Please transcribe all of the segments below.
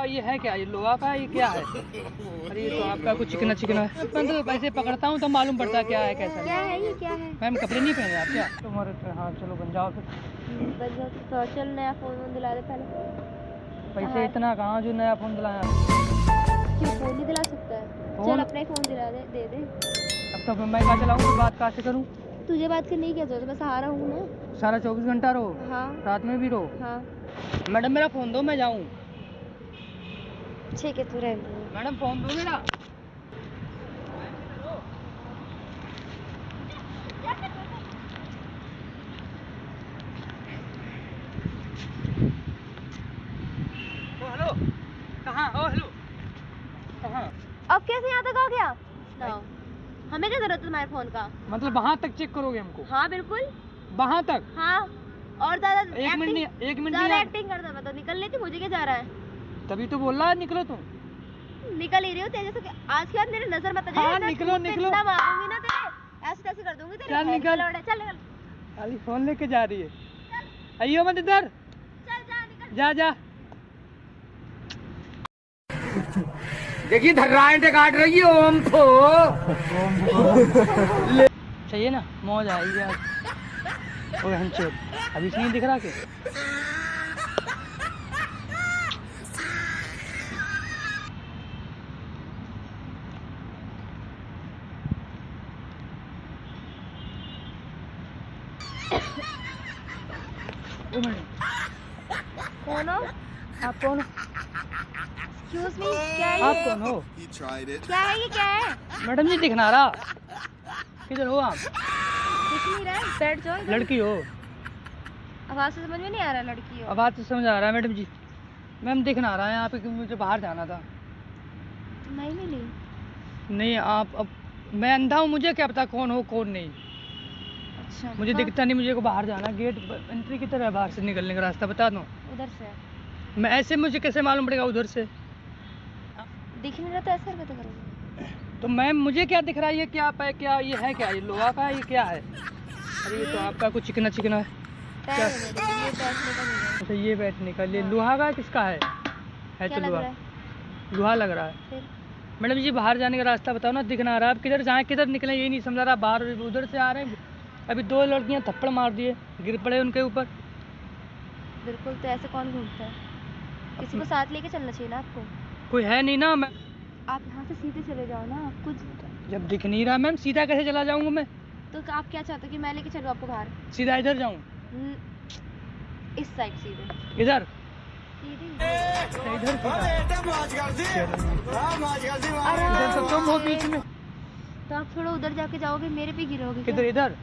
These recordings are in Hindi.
ये है क्या? ये लोहा का ये क्या है? अरे ये तो आपका कुछ चिकना चिकना है। मैं तो ऐसे पकड़ता हूँ तो मालूम पड़ता है क्या है कैसा क्या है ये, क्या है? मैम कपड़े नहीं पहने आप क्या? तुम्हारे हाँ चलो बन जाओ फिर। बस तो चल नया फोन दिला दे पहले। पैसे इतना कहाँ जो नया फोन दिलाया? क्यों फोन नहीं दिला सकता है? फोन? चल अपना ही फोन दिला दे दे। अब तो मैं कहाँ चलाऊँ तो बात कहाँ से करूँ? तुझे बात करनी क्या जरूरत है? मैं सहारा हूँ ना। सारा 24 घंटा रहो? हाँ। रात में भी रहो? हाँ। मैडम मेरा फोन दो मैं जाऊँ। ठीक है तू रहने। मैडम फोन दो मेरा। हेलो कहाँ? ओ हेलो कहाँ? अब कैसे यहाँ तक आ गया? ना हमें क्या जरूरत है तुम्हारे फोन का? मतलब वहाँ तक चेक करोगे हमको? हाँ बिल्कुल। वहाँ तक? हाँ और ज्यादा एक मिनट ज्यादा एक्टिंग करता मैं तो निकल लेती। मुझे क्या जा रहा है? तभी तो बोल रहा है निकलो तुम। निकल ही रही हो तेरे से। आज के बाद मेरी नजर मत आ जाए। हाँ निकलो निकलो। मारूंगी ना तेरे ऐसे तैसे कर दूंगी तेरे। चल निकल। चल निकल। अली फोन लेके जा रही है। आइयो मत इधर। चल जा निकल। जा जा। देखिए धर्राएं काट रही है ओम को। चाहिए ना मौज आएगी आज। ओ हंचो अभी से नहीं दिख रहा क्या? कौन हो आप कौन हो? एक्सक्यूज मी क्या है आप ये? कौन हो? क्या है ये? क्या है? मैडम जी दिखना रहा। किधर हो आप? दिख नहीं रहा है। बैठ जाओ इधर। लड़की हो? आवाज से समझ में नहीं आ रहा लड़की हो। आवाज तो समझ आ रहा है मैडम जी। मैम दिखना रहा है यहाँ पे कि मुझे बाहर जाना था। नहीं मिली। नहीं आप अब मैं अंधा हूँ मुझे क्या पता कौन हो कौन नहीं। अच्छा मुझे हाँ। दिखता नहीं। मुझे को बाहर जाना गेट एंट्री की तरह बाहर से निकलने का रास्ता बता दो। उधर से मैं ऐसे मुझे कैसे मालूम पड़ेगा उधर से? दिख नहीं रहा तो ऐसे हरकतें करोगे? तो मैम मुझे क्या दिख रहा है? ये क्या क्या ये है क्या? ये लोहा का ये क्या है? अरे ये तो आपका कुछ चिकना चिकना है। पैर है मेरे, ये बैठने का नहीं है। अच्छा ये बैठने का ये हाँ। लोहा का किसका है? क्या तो लग लोहा रहा है? लोहा लग रहा है। फिर मैडम जी बाहर जाने का रास्ता बताओ ना। दिखना रहा आप किधर जाएं किधर निकलें यही नहीं समझ रहा। बाहर उधर से आ रहे हैं। अभी 2 लड़कियां थप्पड़ मार दिए गिर पड़े उनके ऊपर। बिल्कुल। तो ऐसे कौन घूमता है? किसी को साथ लेके चलना चाहिए ना आपको। कोई है नहीं ना। मैं आप यहाँ से सीधे चले जाओ ना। आप कुछ जब दिख नहीं रहा मैम सीधा कैसे चला जाऊंगा मैं? तो आप क्या चाहते हो कि मैं लेके चलूँ आपको बाहर? सीधा इधर जाऊं? इस साइड सीधे। इधर सीधे इधर आराम तो तुम हो से। बीच में। तो आप थोड़ा उधर जाके जाओगे मेरे पे गिरोगे क्या? किधर इधर?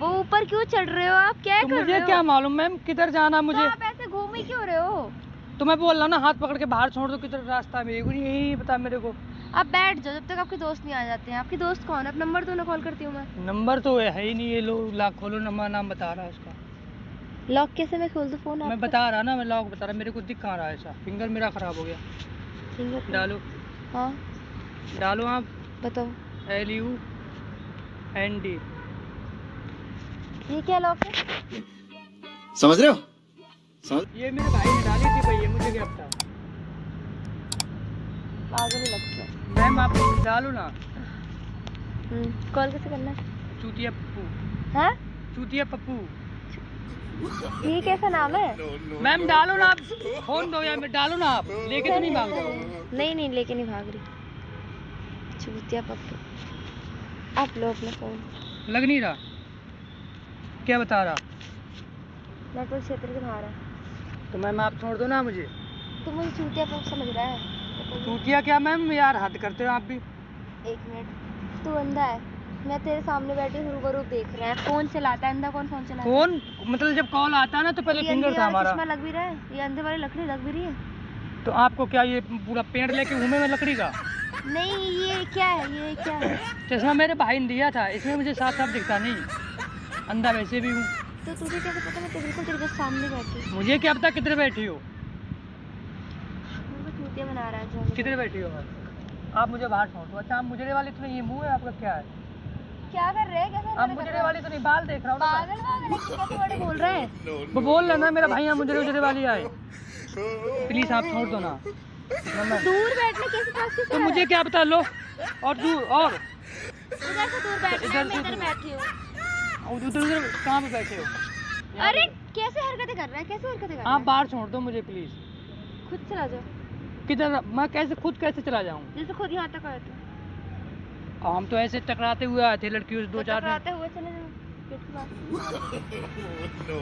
वो ऊपर क्यों चढ़ रहे हो आप? क्या तो कर मुझे रहे हो? क्या मालूम मैम किधर जाना मुझे? तो आप ऐसे घूम ही क्यों रहे हो? तो मैं बोल रहा हूँ ना हाथ पकड़ के बाहर छोड़ दो। किधर रास्ता है मेरे को यही पता मेरे को। आप बैठ जाओ जब तक आपके दोस्त नहीं आ जाते हैं। आपके दोस्त कौन है? आप नंबर दो ना, कॉल करती हूँ मैं। नंबर तो है ही नहीं। ये लो लॉक खोलो नंबर नाम बता रहा है उसका। लॉक कैसे मैं खोल दूँ फोन? मैं बता रहा ना मैं लॉक बता रहा। मेरे को दिख कहाँ रहा है ऐसा? फिंगर मेरा खराब हो गया। फिंगर डालो हाँ डालो आप। बताओ। LUND। ये क्या लॉक है? समझ रहे हो? ये मेरे भाई ने डाली थी भाई। ये मुझे क्या पता। पागल ही लगता है। मैम आप डालो ना। कॉल कैसे करना है? चूतिया पप्पू। हाँ चूतिया पप्पू। ये कैसा नाम है? मैम डालो ना आप। फोन दो यार डालो ना आप। लेके तो नहीं भाग जाओगे? नहीं नहीं लेके नहीं भाग रही। चूतिया पप्पू। आप लो अपना फोन। लग नहीं रहा। क्या बता रहा? नेटवर्क क्षेत्र के बाहर है। तो मैम आप छोड़ दो ना मुझे। तो मुझे चूतिया पप्पू समझ रहा है? चूतिया क्या मैम यार हद करते हो आप भी। एक मिनट। तू अंधा है? मैं तेरे सामने बैठी हूँ रूबरू देख रहा है। फोन चलाता है अंधा? कौन फोन चलाता है? फोन मतलब जब कॉल आता है ना तो पहले ये फिंगर अंधे था वाला हमारा। चश्मा लग भी रहा है? ये अंधे वाली लकड़ी लग भी रही है? तो आपको क्या ये पूरा पेड़ लेके घूमे में लकड़ी का? नहीं ये क्या है? ये क्या है? चश्मा मेरे भाई ने दिया था। इसमें मुझे साफ साफ दिखता नहीं। अंधा वैसे भी हूँ। तो तुझे कैसे पता? मैं तो बिल्कुल तेरे जस्ट सामने बैठी हूँ। मुझे क्या पता किधर बैठी हो? मेरे को चूतिया बना रहा है जो। किधर बैठी हो आप? मुझे बाहर छोड़ दो। अच्छा आप मुजरे वाली तो नहीं। ये मुंह है आपका क्या है? क्या कर रहे हैं? कैसे आप मुजरे वाली तो नहीं। बाल देख रहा हूँ ना मैं। पागल पागल है, कैसे बड़े बोल रहे हैं? वो बोल रहा ना मेरा भाई यहाँ मुजरे उजरे वाली आए। प्लीज आप छोड़ दो ना। मैम दूर बैठने कैसे कैसे तो मुझे क्या पता, लो और दूर और इधर से दूर बैठ इधर मैं से इधर दूर। बैठी हूँ। उधर उधर कहाँ पे बैठे हो? यहाँ अरे पे। कैसे हरकतें कर रहा है, कैसे हरकतें कर रहा आप है? बाहर छोड़ दो मुझे प्लीज। खुद चला जाओ, किधर? मैं कैसे खुद कैसे चला जाऊँ? जैसे खुद यहाँ तक आए थे। हम तो ऐसे टकराते हुए आए थे लड़कियों से, दो चार दिन। टकराते हुए चले जाओ गेट के पास।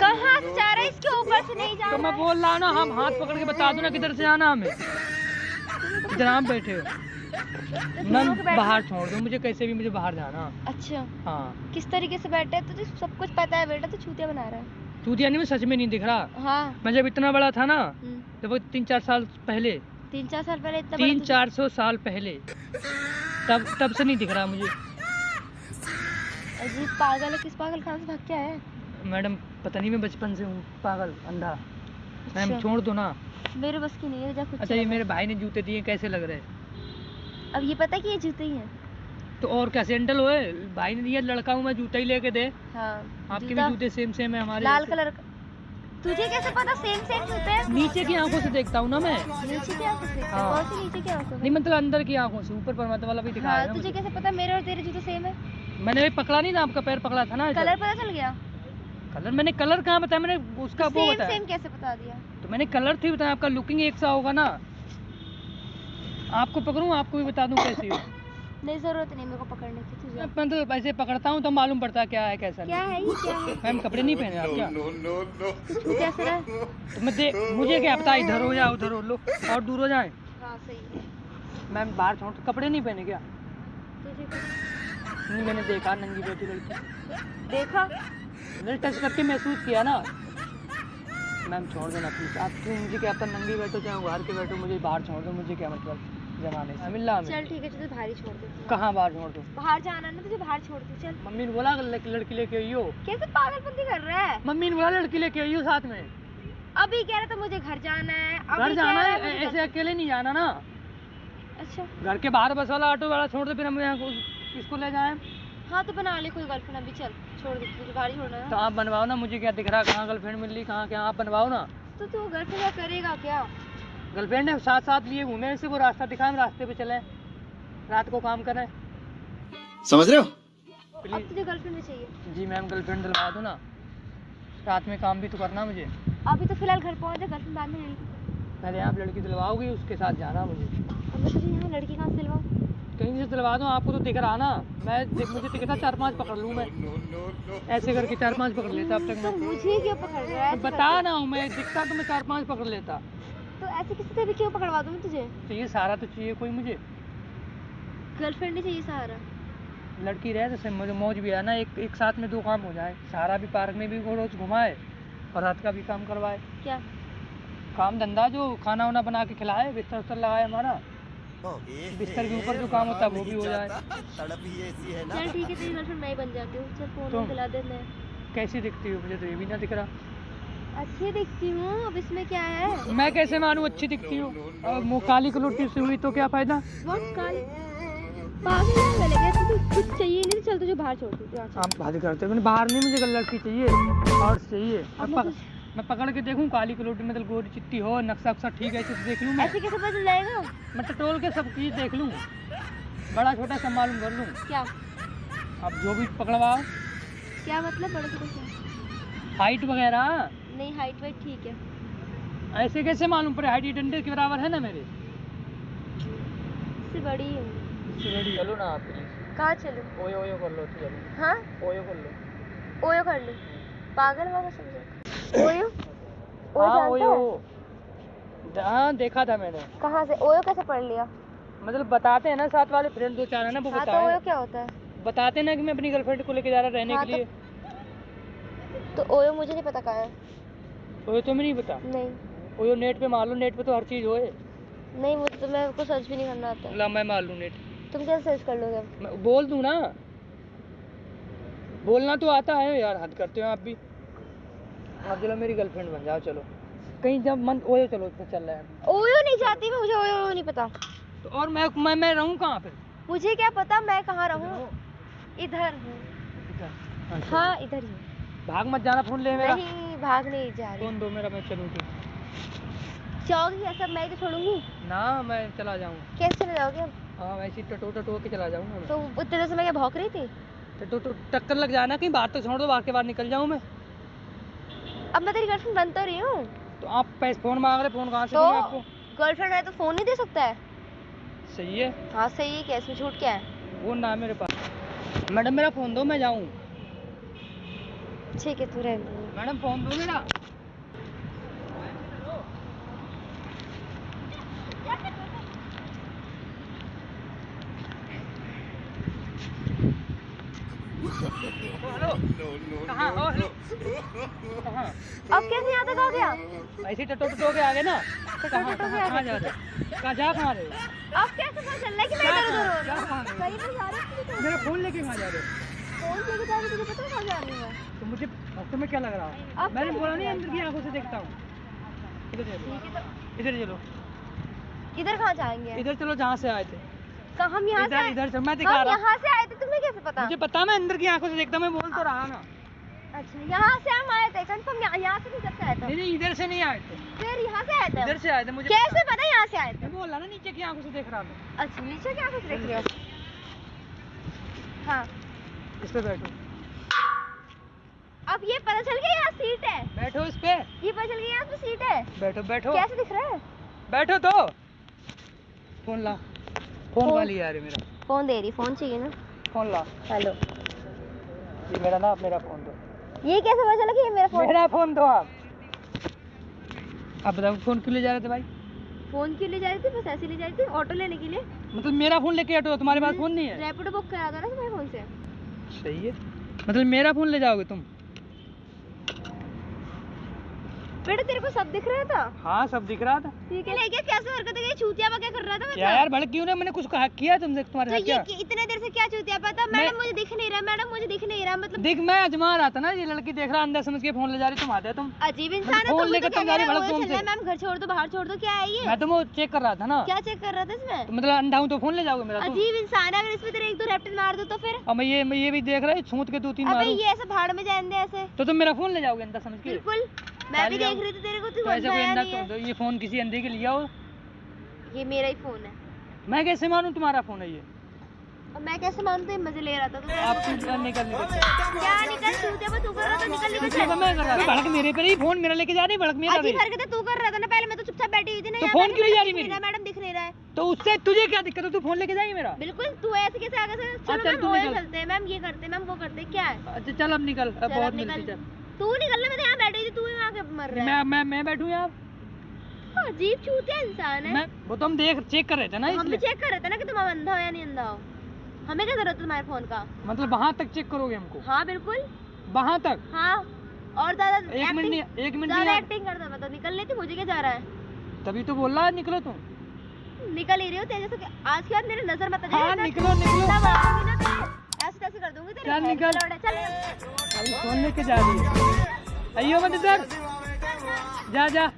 कहाँ से जा रहा है? इसके ऊपर से नहीं जा तो रहा मैं है। बोल रहा हूँ ना, हम हाथ पकड़ के बता दो ना किधर से आना हमें। इधर आप बैठे हो। तो मैम दोनों के बैठे- बाहर छोड़ दो मुझे, कैसे भी मुझे बाहर जाना। अच्छा, हाँ किस तरीके से बैठा है तुझे सब कुछ पता है बेटा, तो चूतिया बना रहा है। चूतिया नहीं, मैं सच में नहीं दिख रहा। हाँ। मैं जब इतना बड़ा था ना, हम्म, जब वो 3-4 साल पहले, 3-4 साल पहले इतना बड़ा 300-400 साल पहले, तब से नहीं दिख रहा मुझे। अजीब पागल है, किस पागल खाने से भाग के आया है? मैडम पता नहीं, मैं बचपन से हूँ पागल अंधा। मैम अच्छा। छोड़ दो ना। मेरे बस की नहीं है, जा खुद अच्छा चला ये जा। मेरे भाई ने जूते दिए, कैसे लग रहे हैं? अब ये पता है कि ये जूते ही हैं। तो और क्या सैंडल होए? भाई ने दिया, लड़का हूँ मैं, जूता ही लेके दे। हाँ, आपके भी जूता जूते सेम सेम है हमारे लाल जैसे। कलर का। तुझे कैसे पता सेम सेम जूते हैं? नीचे की आंखों से देखता हूँ ना मैं। नीचे की आंखों से? हाँ। कौन सी नीचे की आंखों से? नहीं मतलब अंदर की आंखों से, ऊपर परमात्मा वाला भी दिखाया हाँ, है ना तुझे मुझे। कैसे पता मेरे और तेरे जूते सेम है? मैंने भी पकड़ा नहीं ना, आपका पैर पकड़ा था ना इधर। कलर पता चल गया? कलर मैंने कलर कहाँ बताया, मैंने उसका वो सेम बताया। सेम कैसे बता दिया? तो मैंने कलर थी बताया, आपका लुकिंग एक सा होगा ना। आपको पकड़ूं, आपको भी बता दूं कैसी हो। नहीं, जरूरत नहीं मेरे को पकड़ने की, तुझे मैं तो ऐसे पकड़ता हूँ तो मालूम पड़ता है क्या है कैसा क्या नहीं। है ये, क्या है? मैम कपड़े नहीं पहने आप क्या? तू कैसे रहा? तो मैं देख, मुझे क्या पता, इधर हो या उधर हो, लो और दूर हो जाए। हाँ सही है। मैम बाहर छोड़, कपड़े नहीं पहने क्या? तुझे क्या- नहीं मैंने देखा नंगी बैठी लड़की, देखा? मैंने टच करके महसूस किया ना। मैम छोड़ देना प्लीज, आप क्यों, मुझे क्या पता नंगी बैठो चाहे बाहर के बैठो, मुझे बाहर छोड़ दो, मुझे क्या मतलब जमाने से मिल्ला चल में। ठीक है, तुझे बाहर ही छोड़ देती हूँ। कहाँ बाहर छोड़ दो? बाहर जाना है ना, तुझे बाहर छोड़ दूँ, चल। मम्मी ने बोला लड़की लेके आई हो। कैसे पागलपंती कर रहा है? मम्मी ने बोला लड़की लेके आई हो साथ में। अभी कह रहा था मुझे घर जाना है, अभी घर कह जाना रहा है, मुझे ऐसे घर- अकेले नहीं जाना ना। अच्छा, घर के बाहर बस वाला ऑटो वाला छोड़ दे, फिर हम यहाँ किसको ले जाएं? हाँ तो बना ले कोई गर्लफ्रेंड, अभी चल छोड़ दे, तुझे बाहर ही छोड़ना है तो ना। आप बनवाओ ना, मुझे क्या दिख रहा, कहाँ गर्लफ्रेंड मिल रही, कहाँ क्या, आप बनवाओ ना। तो तू गर्लफ्रेंड करेगा क्या? गर्लफ्रेंड है, साथ साथ लिए घूमे, ऐसे वो रास्ता दिखाए, हम रास्ते पे चले, रात को काम करें। समझ रहे हो? अब प्लीज तुझे गर्लफ्रेंड भी चाहिए? जी मैम, गर्लफ्रेंड दिलवा दो ना, रात में काम भी तो करना मुझे। अभी तो फिलहाल घर पहुंच जा, गर्लफ्रेंड बाद में ले ली। पहले आप लड़की दिलवाओगी, उसके साथ जाना मुझे। अब मैं तुझे यहाँ लड़की कहाँ से दिलवाऊँ? कहीं से दिलवा दो, आपको तो दिख रहा ना। मुझे दिख रहा 4-5 पकड़ लूँ मैं, ऐसे करके 4-5 पकड़ लेता अब तक तो मैं। मुझे क्यों पकड़ रहा है? तो बता ना हूँ मैं, दिखता तो मैं 4-5 पकड़ लेता। तो ऐसे किसी से भी क्यों पकड़वा दूँ मैं तुझे? चाहिए सहारा तो चाहिए कोई मुझे, गर्लफ्रेंड नहीं चाहिए, सहारा। लड़की रहे जैसे मुझे मौज भी है ना, एक साथ में दो काम हो जाए, सहारा भी पार्क में भी वो रोज घुमाए और रात का भी काम करवाए। क्या? काम धंधा जो खाना वाना बना के खिलाए, बिस्तर उस्तर लगाए हमारा, बिस्तर के ऊपर जो काम होता है वो भी हो जाए। चल ठीक है, तेरी गर्लफ्रेंड मैं ही बन जाती हूँ, चल फोन तुम? दिला दे। मैं कैसी दिखती हो, मुझे तो ये भी ना दिख रहा। अच्छी दिखती हूँ, अब इसमें क्या है? मैं कैसे मानूं अच्छी दिखती हूँ, और मुँह काली कलौटी से हुई तो क्या फायदा? बहुत काली पागल है, लगे तुझे कुछ चाहिए नहीं तो चल तुझे बाहर छोड़ दूँ। आप बात करते हो, मैंने बाहर नहीं, मुझे लड़की चाहिए और चाहिए। मैं पकड़ के देखूं काली कलौटी, मतलब गोरी चिट्टी हो, नक्शा वक्शा ठीक है, ऐसे देख लूं मैं। ऐसे कैसे पता चल जाएगा? मैं टटोल के सब चीज़ देख लूं, बड़ा छोटा सब मालूम कर लूं। क्या? अब जो भी पकड़वाओ, क्या मतलब बड़े छोटे से? हाइट वगैरह नहीं, हाइट वाइट ठीक है। ऐसे कैसे मालूम पड़े, हाइट डंडे के बराबर है ना मेरे। इससे बड़ी हूँ। इससे बड़ी चलो ना आप प्लीज। कहाँ चलूँ? ओयो ओयो कर लो चलो, हाँ, ओयो कर लो। ओयो कर लूँ? पागल वाला समझे? ओयो? ओयो हाँ जानता ओयो, है? हाँ देखा था मैंने। कहाँ से? ओयो कैसे पढ़ लिया? मतलब बताते हैं ना, साथ वाले फ्रेंड दो चार है ना, वो हाँ तो ओयो बताए, क्या होता है? बताते ना कि मैं अपनी गर्लफ्रेंड को लेके जा रहा रहने हाँ, के लिए। तो ओयो मुझे नहीं पता कहाँ है। ओयो तुम्हें नहीं पता? नहीं ओयो नेट पे मार लो, नेट पे तो हर चीज़ होए। नहीं, मुझे तो मेरे को सर्च भी नहीं करना आता है। ला मैं मार लूँ नेट, तुम कैसे सर्च कर लोगे? मैं बोल दूँ ना, बोलना तो आता है यार, हद करते हो आप भी। आप चलो मेरी गर्लफ्रेंड बन जाओ, चलो कहीं जब मन ओयो, चलो उसमें चल रहा है। ओयो नहीं जाती मैं, मुझे ओयो नहीं पता। तो और मैं रहूँ कहाँ पे? मुझे क्या पता मैं कहाँ रहूँ? इधर हूँ। अच्छा। हाँ इधर ही। भाग मत जाना, फोन ले मेरा। नहीं भाग नहीं जा रही। फोन दो मेरा, मैं चलूँ तो। जाओगे क्या? सब मैं ही तो छोड़ूंगी। ना मैं चला जाऊँ। कैसे चले जाओगे? हाँ वैसे टटो टटो के चला जाऊँगा मैं। तो उतने देर से मैं क्या भौंक रही थी? टटो टक्कर लग जाना कहीं, बाहर तो छोड़ दो, बाहर के बाहर निकल जाऊँ मैं। अब मैं तेरी गर्लफ्रेंड बन तो रही हूँ। तो आप पैसे फोन मांग रहे, फोन कहाँ से तो दूँ मैं आपको? गर्लफ्रेंड है तो फोन नहीं दे सकता है? सही है। हाँ सही है, क्या इसमें झूठ क्या है? वो ना मेरे पास। मैडम मेरा फोन दो, मैं जाऊँ। ठीक है तू रहने दे। मैडम फोन दो मेरा। हेलो कहाँ हो? हेलो कहाँ? अब कैसे यहाँ तक आ गया? ऐसे टटो टटो के आगे ना। कहाँ टटो के कहाँ आगे? जा रहे हो? कहाँ जा कहाँ रहे हो? अब कैसे पता चल रहा है कि मैं क्या इधर उधर क्या हूँ? कहाँ रहे हो? कहीं नहीं जा रही हूँ। मेरा फोन लेके कहाँ जा रहे हो? फोन लेके जा रही हूँ, तुझे पता है कहाँ जा रही हूँ मैं? तो मुझे तुम्हें क्या लग रहा है? अब मैंने क्या बोला लग नहीं रहा है? अंदर की आंखों से देखता हूँ। इधर चलो, ठीक है तो इधर चलो, इधर कहाँ जाएंगे? इधर चलो जहाँ से आए थे। कहाँ? हम यहाँ से इधर आए? इधर चलो, मैं दिखा हम रहा हूँ। यहाँ से आए थे, तुम्हें कैसे पता? मुझे पता, मैं अंदर की आंखों से देखता हूँ, मैं बोल तो रहा ना। अच्छा यहाँ से हम आए थे, कंफर्म यहाँ से नहीं करते आए थे? नहीं इधर से नहीं आए थे, फिर यहाँ से आए थे? इधर से आए थे। मुझे कैसे पता यहाँ से आए थे? मैं बोल रहा ना, नीचे की आंखों से देख रहा था। अच्छा नीचे क्या कुछ देख रहे हो? हाँ इस पे बैठो, अब ये पता चल गया यहाँ सीट है। बैठो इस पे, ये पता चल गया यहाँ पे सीट है। बैठो बैठो, कैसे दिख रहा है? बैठो तो। फोन ला, फोन वाली यार मेरा फोन दे रही, फोन चाहिए ना? फोन ला। हेलो, ये मेरा ना, मेरा फोन दो। ये कैसे पता चला कि ये मेरा फोन? मेरा फोन दो आप। बताओ फोन क्यों ले जा रहे थे भाई? फोन क्यों ले जा रही थी? बस ऐसे ले जा रही थी, ऑटो लेने के लिए। मतलब मेरा फोन लेके हटो, तुम्हारे पास फोन नहीं है? रैपिडो बुक करा था ना तुम्हारे फोन से। सही है, मतलब मेरा फोन ले जाओगे तुम? बेटा तेरे को सब दिख रहा था? हाँ सब दिख रहा था। ठीक है, लेके कैसे हरकत है? चूतिया क्या कर रहा था? क्या यार भड़क क्यों रहे? मैंने कुछ कहा किया तुमसे तुम्हारे तो साथ? क्या इतने देर से क्या चूतिया पता? मैडम मुझे दिख नहीं रहा, मैडम मुझे दिख नहीं रहा, मतलब देख, मैं अजमा रहा था ना, ये लड़की देख रहा, अंदर समझ के फोन ले जा रही, तुम आते तुम। अजीब इंसान है। फोन तुम लेकर तुम जा रही भड़क फोन से। मैम घर छोड़ दो, बाहर छोड़ दो, क्या है ये? मैं तो वो चेक कर रहा था ना। क्या चेक कर रहा था इसमें? तो मतलब अंधा हूँ तो फोन ले जाओगे मेरा तुम? अजीब इंसान है, अगर इसमें तेरे एक दो रैप्टर मार दो तो फिर? और मैं ये भी देख रहा है, छूट के 2-3 अबे मारूं ये ऐसे भाड़ में जाने दे ऐसे। तो तुम मेरा फोन ले जाओगे अंदर समझ के? बिल्कुल, मैं भी देख रही थी तेरे को, तू तो ऐसे कोई आया अंधा नहीं है। तो ये फोन किसी अंधे के लिया हो? ये मेरा ही फोन है। मैं कैसे मानूं तुम्हारा फोन है ये? और मैं कैसे मानती? मजे ले रहा था तो। आप निकल निकल क्या निकल? चूतिया तू कर रहा था, निकल निकल। मैं कर रहा था भड़क मेरे पर ही, फोन मेरा लेके जा रही, भड़क मेरा अजीब रही। हरकत तू कर रहा था ना, पहले मैं तो चुपचाप बैठी हुई थी ना। तो यहाँ फोन पे क्यों ले जा रही दिख नहीं मेरी? रहा, मैडम दिख नहीं रहा है। तो उससे तुझे क्या दिक्कत है? तू फोन लेके जाएगी मेरा? बिल्कुल, तू ऐसे कैसे आगे से? चलो चल मैम तू ओए निकल। चलते हैं, मैम ये करते हैं, मैम वो करते हैं, क्या है? अच्छा चल अब निकल, अब चल, बहुत अब मिलती निकल। चल। तू निकलना, मैं तो यहाँ बैठी थी, तू ही वहाँ के मर रहा है। मैं बैठूं यहाँ? अजीब चूतिया इंसान है। मैं वो तो हम चेक कर रहे थे ना हम भी इसलिए। चेक कर रहे थे ना कि तुम अंधा हो या नहीं अंधा हो। हमें क्या जरूरत है तुम्हारे फोन का? मतलब वहाँ तक चेक करोगे हमको? हाँ बिल्कुल, वहाँ तक? हाँ। और ज्यादा एक मिनट नहीं, एक मिनट ज्यादा नहीं। एक्टिंग करता मैं तो निकल लेती, मुझे क्या जा रहा है? तभी तो बोल रहा है निकलो तुम। निकल ही रही हो तेरे से। आज के बाद मेरी नजर मत आ जाए। हाँ निकलो निकलो। तब आऊंगी ना तो ऐसे तैसे कर दूंगी तेरे। चल निकल। चल अभी फोन लेके जा रही है। आइयो मत इधर, जा जा।